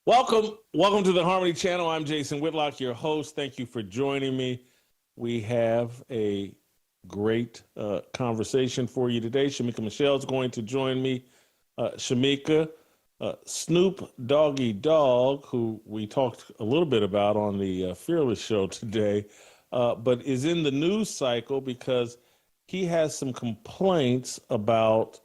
Welcome to the Harmony Channel. I'm Jason Whitlock, your host. Thank you for joining me. We have a great conversation for you today. Shemeka Michelle is going to join me. Shemeka, Snoop Doggy Dogg, who we talked a little bit about on the Fearless show today, but is in the news cycle because he has some complaints about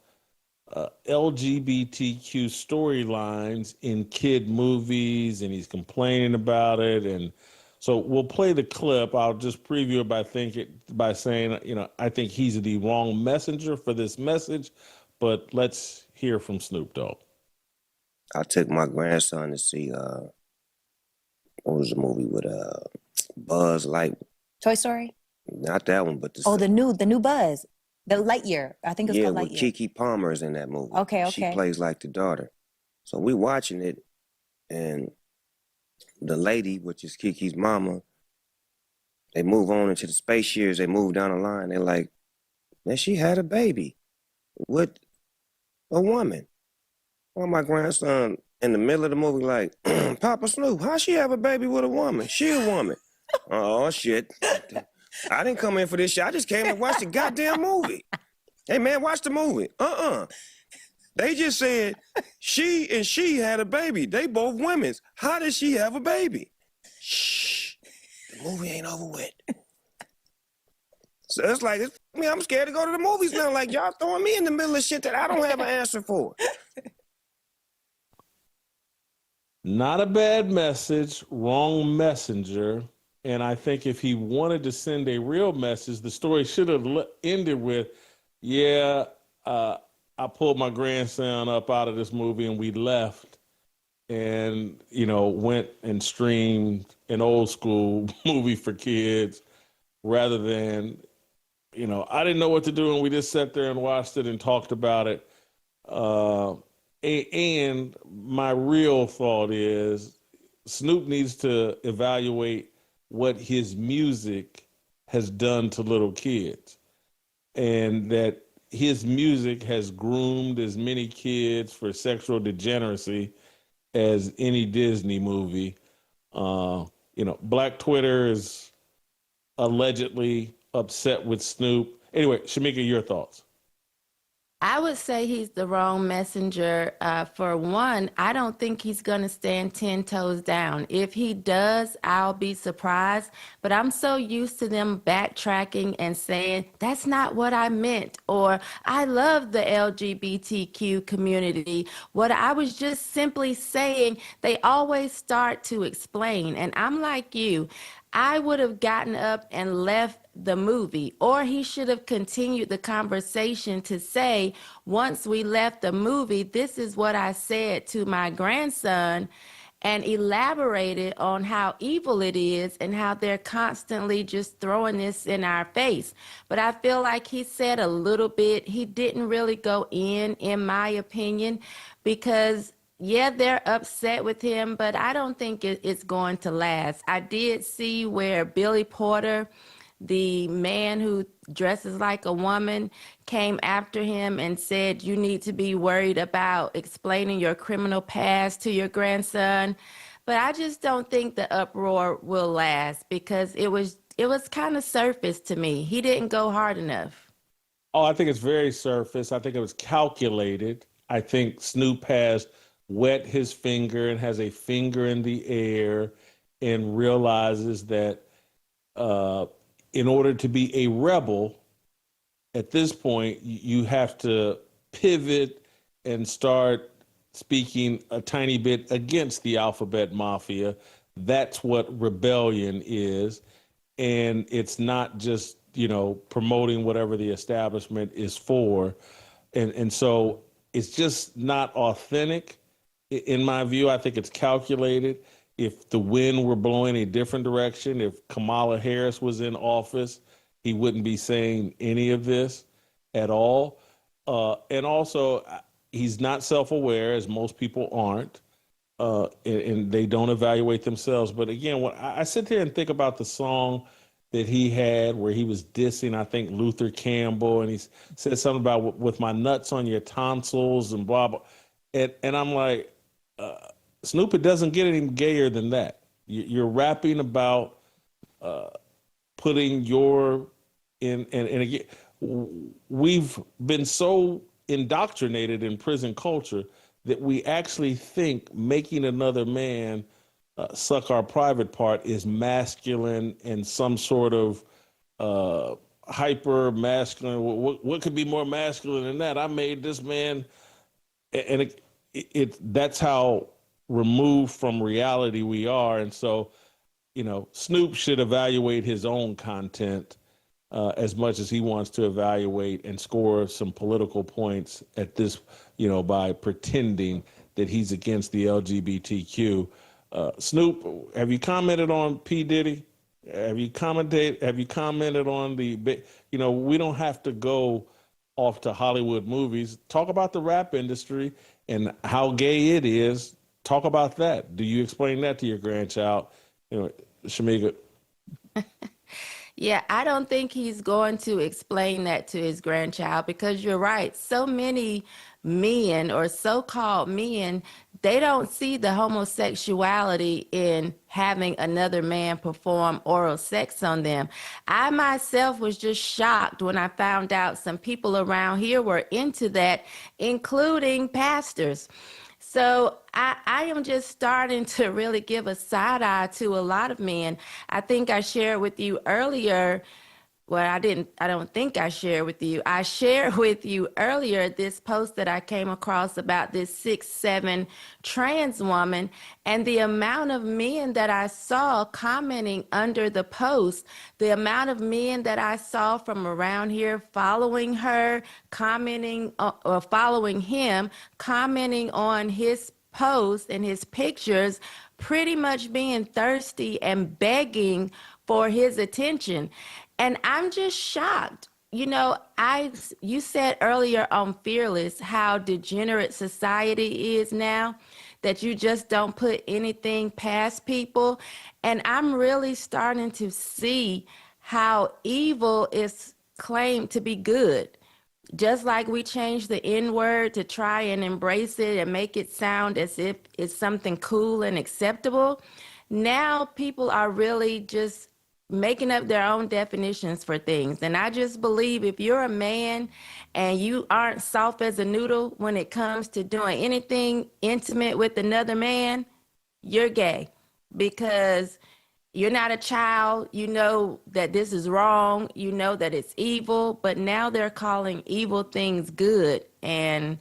LGBTQ storylines in kid movies, and he's complaining about it. And so we'll play the clip. I'll just preview it by saying, I think he's the wrong messenger for this message, but let's hear from Snoop Dogg. I took my grandson to see what was the movie with Buzz Light? Toy Story? Not that one, but the new Buzz. The Lightyear. I think it's called Lightyear. Yeah, with Keke Palmer is in that movie. Okay. She plays like the daughter. So we watching it, and the lady, which is Keke's mama, they move on into the space years. They move down the line. They're like, man, she had a baby with a woman. Well, my grandson in the middle of the movie like, Papa Snoop, how she have a baby with a woman? She a woman. Oh, shit. I didn't come in for this shit. I just came to watch the goddamn movie. Hey, man, watch the movie. They just said she had a baby. They both women's. How did she have a baby? Shh. The movie ain't over with. So it's like, I'm scared to go to the movies now. Like, y'all throwing me in the middle of shit that I don't have an answer for. Not a bad message, wrong messenger. And I think if he wanted to send a real message, the story should have ended with, I pulled my grandson up out of this movie and we left and, went and streamed an old school movie for kids rather than, I didn't know what to do and we just sat there and watched it and talked about it. And my real thought is Snoop needs to evaluate what his music has done to little kids, and that his music has groomed as many kids for sexual degeneracy as any Disney movie. Black Twitter is allegedly upset with Snoop. Anyway, Shemeka, your thoughts. I would say he's the wrong messenger. For one, I don't think he's going to stand 10 toes down. If he does, I'll be surprised. But I'm so used to them backtracking and saying, that's not what I meant, or I love the LGBTQ community. What I was just simply saying, they always start to explain. And I'm like you. I would have gotten up and left the movie, or he should have continued the conversation to say, once we left the movie, this is what I said to my grandson, and elaborated on how evil it is and how they're constantly just throwing this in our face. But I feel like he said a little bit. He didn't really go in my opinion, because they're upset with him, but I don't think it's going to last. I did see where Billy Porter, the man who dresses like a woman, came after him and said, you need to be worried about explaining your criminal past to your grandson. But I just don't think the uproar will last, because it was kind of surface to me. He didn't go hard enough. Oh, I think it's very surface. I think it was calculated. I think Snoop has wet his finger and has a finger in the air and realizes that in order to be a rebel, at this point, you have to pivot and start speaking a tiny bit against the alphabet mafia. That's what rebellion is. And it's not just, promoting whatever the establishment is for. And so it's just not authentic. In my view, I think it's calculated. If the wind were blowing a different direction, if Kamala Harris was in office, he wouldn't be saying any of this at all. And also, he's not self-aware, as most people aren't, and they don't evaluate themselves. But again, when I sit there and think about the song that he had where he was dissing, I think, Luther Campbell, and he said something about with my nuts on your tonsils and blah, blah. And I'm like, Snoop, it doesn't get any gayer than that. You're rapping about putting your and again, we've been so indoctrinated in prison culture that we actually think making another man suck our private part is masculine and some sort of uh, hyper masculine. What could be more masculine than that? I made this man, and that's how removed from reality we are. And so, Snoop should evaluate his own content as much as he wants to evaluate and score some political points at this, by pretending that he's against the LGBTQ. Snoop, have you commented on P. Diddy? Have you commented on we don't have to go off to Hollywood movies. Talk about the rap industry and how gay it is. Talk about that. Do you explain that to your grandchild? Shemeka. Yeah, I don't think he's going to explain that to his grandchild because you're right. So many men or so-called men, they don't see the homosexuality in having another man perform oral sex on them. I myself was just shocked when I found out some people around here were into that, including pastors. So I am just starting to really give a side eye to a lot of men. I think I shared with you earlier. Well, I don't think I shared with you. I shared with you earlier this post that I came across about this 6'7" trans woman and the amount of men that I saw commenting under the post, the amount of men that I saw from around here following her, commenting or following him, commenting on his posts and his pictures, pretty much being thirsty and begging for his attention. And I'm just shocked. You said earlier on Fearless how degenerate society is now, that you just don't put anything past people. And I'm really starting to see how evil is claimed to be good. Just like we changed the N word to try and embrace it and make it sound as if it's something cool and acceptable, now people are really just making up their own definitions for things. And I just believe if you're a man and you aren't soft as a noodle when it comes to doing anything intimate with another man, you're gay because you're not a child. You know that this is wrong. You know that it's evil, but now they're calling evil things good. And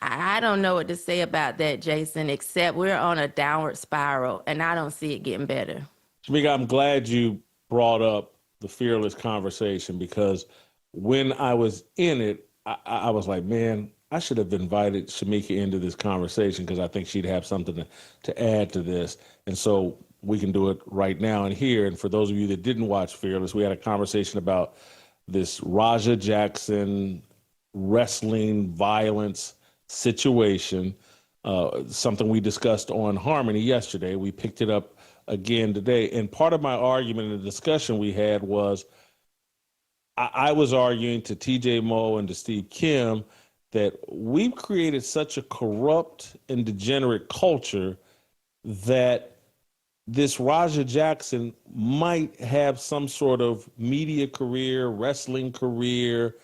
I don't know what to say about that, Jason, except we're on a downward spiral and I don't see it getting better. Shamika, I'm glad you brought up the fearless conversation because when I was in it, I was like, man, I should have invited Shamika into this conversation because I think she'd have something to add to this. And so we can do it right now and here. And for those of you that didn't watch Fearless, we had a conversation about this Raja Jackson wrestling violence situation, something we discussed on Harmony yesterday. We picked it up again today. And part of my argument in the discussion we had was I was arguing to TJ Moe and to Steve Kim that we've created such a corrupt and degenerate culture that this Raja Jackson might have some sort of media career, wrestling career,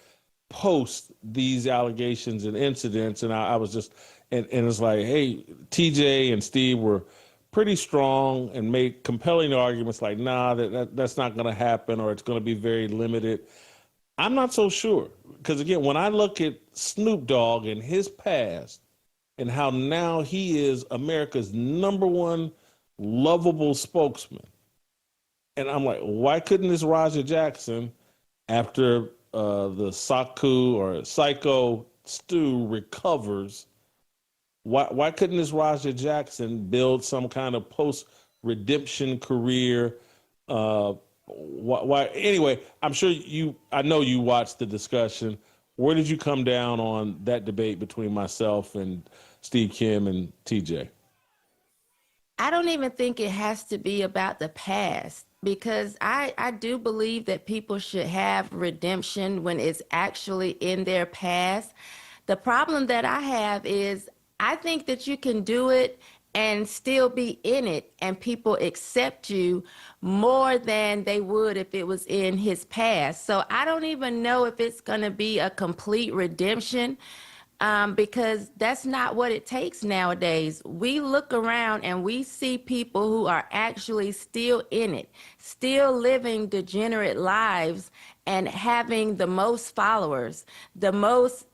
post these allegations and incidents. And I was just, and it's like, hey, TJ and Steve were pretty strong and made compelling arguments like, nah, that's not going to happen or it's going to be very limited. I'm not so sure. Because again, when I look at Snoop Dogg and his past and how now he is America's number 1 lovable spokesman, and I'm like, why couldn't this Raja Jackson, after the Saku or Psycho Stu recovers, why couldn't this Raja Jackson build some kind of post-redemption career? Why? Anyway, I'm sure I know you watched the discussion. Where did you come down on that debate between myself and Steve Kim and TJ? I don't even think it has to be about the past because I do believe that people should have redemption when it's actually in their past. The problem that I have is I think that you can do it and still be in it, and people accept you more than they would if it was in his past. So I don't even know if it's going to be a complete redemption, because that's not what it takes nowadays. We look around and we see people who are actually still in it, still living degenerate lives and having the most followers, the most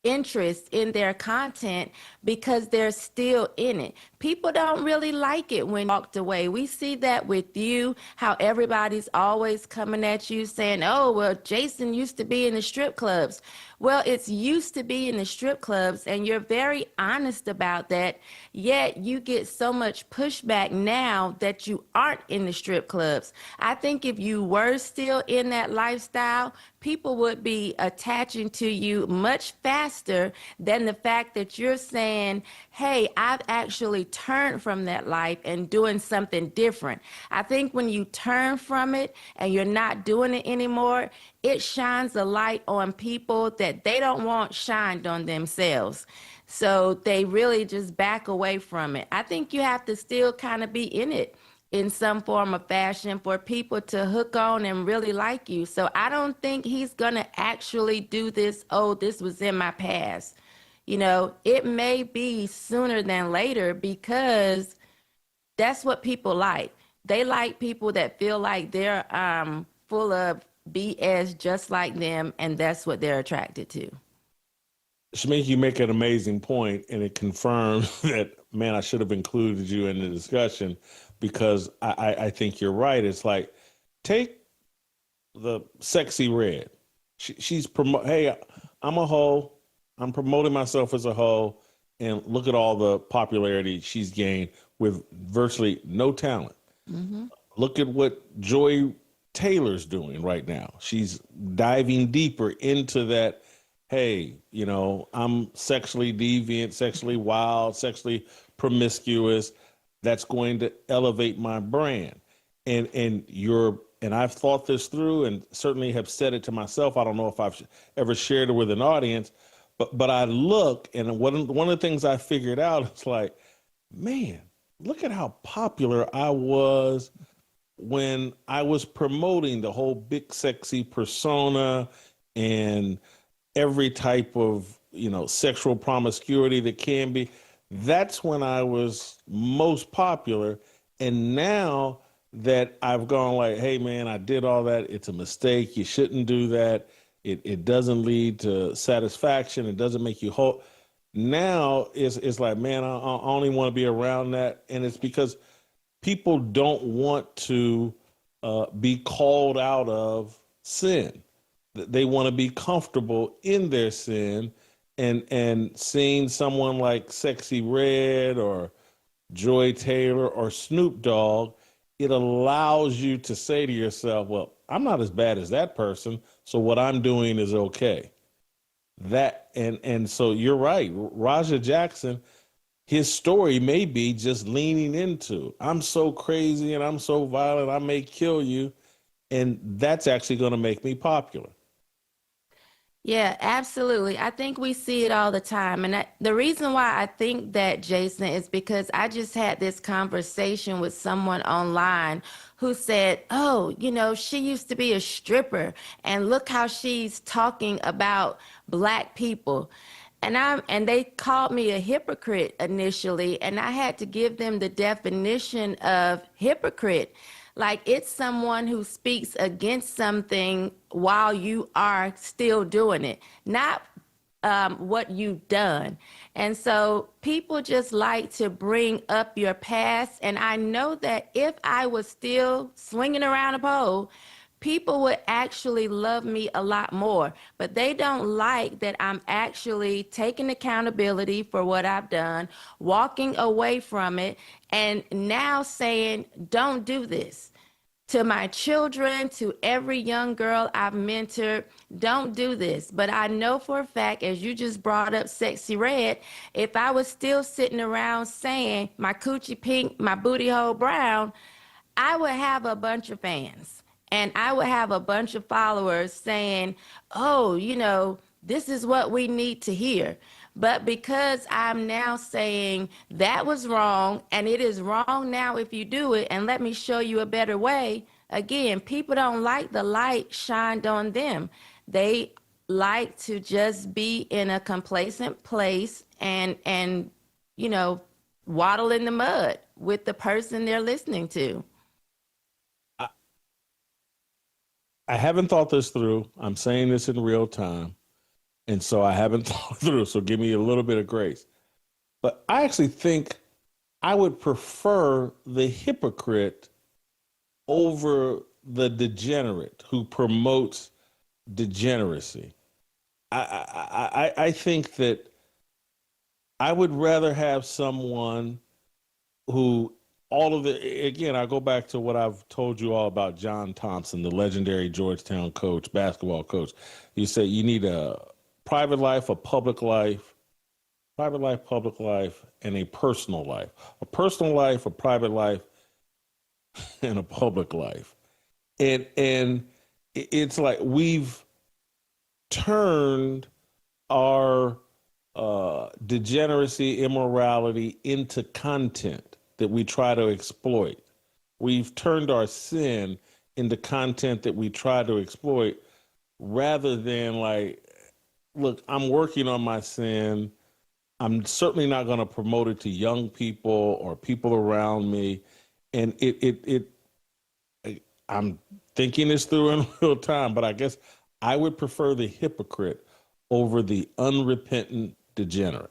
interest in their content because they're still in it. People don't really like it when you walked away. We see that with you, how everybody's always coming at you saying, oh, well, Jason used to be in the strip clubs. Well, it's used to be in the strip clubs, and you're very honest about that, yet you get so much pushback now that you aren't in the strip clubs. I think if you were still in that lifestyle, people would be attaching to you much faster than the fact that you're saying, hey, I've actually turned from that life and doing something different. I think when you turn from it and you're not doing it anymore, it shines a light on people that they don't want shined on themselves. So they really just back away from it. I think you have to still kind of be in it in some form of fashion for people to hook on and really like you. So I don't think he's going to actually do this, oh, this was in my past. You know, it may be sooner than later because that's what people like. They like people that feel like they're full of BS just like them, and that's what they're attracted to. Shemeka, you make an amazing point, and it confirms that, man, I should have included you in the discussion because I think you're right. It's like, take the Sexy Red. She's hey, I'm a hoe. I'm promoting myself as a hoe, and look at all the popularity she's gained with virtually no talent. Mm-hmm. Look at what Joy Taylor's doing right now. She's diving deeper into that. Hey, you know, I'm sexually deviant, sexually wild, sexually promiscuous. That's going to elevate my brand. And I've thought this through and certainly have said it to myself. I don't know if I've ever shared it with an audience, but I look, and one of the things I figured out is like, man, look at how popular I was when I was promoting the whole big sexy persona and every type of, you know, sexual promiscuity that can be. That's when I was most popular. And now that I've gone like, hey man, I did all that. It's a mistake. You shouldn't do that. It doesn't lead to satisfaction. It doesn't make you whole. Now it's like, man, I only want to be around that. And it's because people don't want to be called out of sin. They want to be comfortable in their sin, and seeing someone like Sexy Red or Joy Taylor or Snoop Dogg, it allows you to say to yourself, well, I'm not as bad as that person, so what I'm doing is okay. That and so you're right. Raja Jackson, his story may be just leaning into, I'm so crazy and I'm so violent, I may kill you. And that's actually going to make me popular. Yeah, absolutely. I think we see it all the time. And the reason why I think that, Jason, is because I just had this conversation with someone online who said, oh, you know, she used to be a stripper and look how she's talking about Black people. And they called me a hypocrite initially, and I had to give them the definition of hypocrite. Like, it's someone who speaks against something while you are still doing it, not what you've done. And so people just like to bring up your past. And I know that if I was still swinging around a pole, people would actually love me a lot more. But they don't like that I'm actually taking accountability for what I've done, walking away from it, and now saying, don't do this. To my children, to every young girl I've mentored, don't do this. But I know for a fact, as you just brought up Sexy Red, if I was still sitting around saying my coochie pink, my booty hole brown, I would have a bunch of fans. And I would have a bunch of followers saying, oh, you know, this is what we need to hear. But because I'm now saying that was wrong and it is wrong now if you do it, and let me show you a better way, again, people don't like the light shined on them. They like to just be in a complacent place and you know, waddle in the mud with the person they're listening to. I haven't thought this through. I'm saying this in real time. And so I haven't thought through. So give me a little bit of grace. But I actually think I would prefer the hypocrite over the degenerate who promotes degeneracy. I think that I would rather have someone who all of the again, I go back to what I've told you all about John Thompson, the legendary Georgetown coach, basketball coach. You say you need a private life, a public life, public life, and a personal life. A personal life, a private life, and a public life. And it's like we've turned our degeneracy, immorality into content that we try to exploit. We've turned our sin into content that we try to exploit rather than like, look, I'm working on my sin. I'm certainly not going to promote it to young people or people around me. And I'm thinking this through in real time, but I guess I would prefer the hypocrite over the unrepentant degenerate.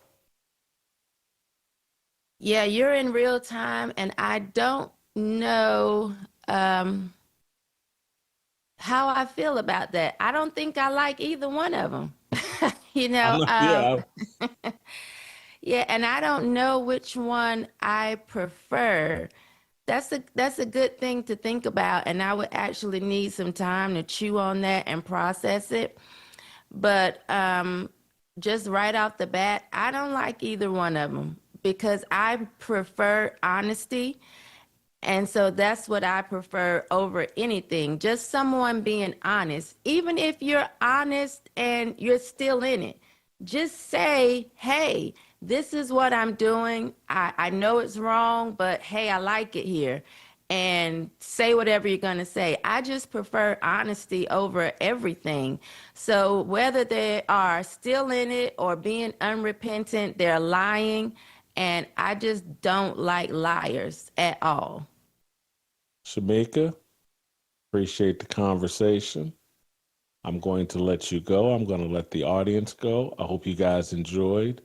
Yeah, you're in real time, and I don't know how I feel about that. I don't think I like either one of them. You know, Yeah. yeah, and I don't know which one I prefer. That's a good thing to think about, and I would actually need some time to chew on that and process it. But just right off the bat, I don't like either one of them because I prefer honesty. And so that's what I prefer over anything. Just someone being honest. Even if you're honest and you're still in it, just say, hey, this is what I'm doing. I know it's wrong, but hey, I like it here. And say whatever you're going to say. I just prefer honesty over everything. So whether they are still in it or being unrepentant, they're lying. And I just don't like liars at all. Shemeka, appreciate the conversation. I'm going to let you go. I'm going to let the audience go. I hope you guys enjoyed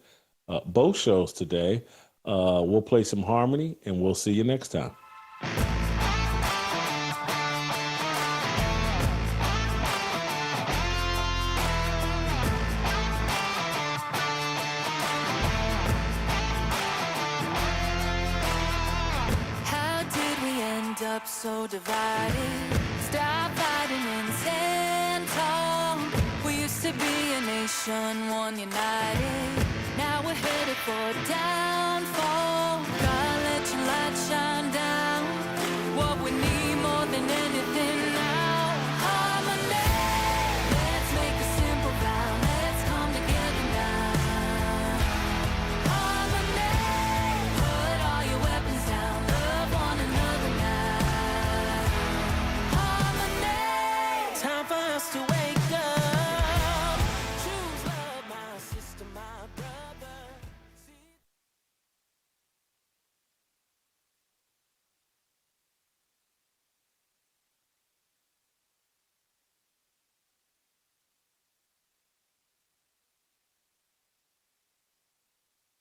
both shows today. We'll play some harmony and we'll see you next time. So divided, stop fighting and stand tall. We used to be a nation, one united. Now we're headed for down.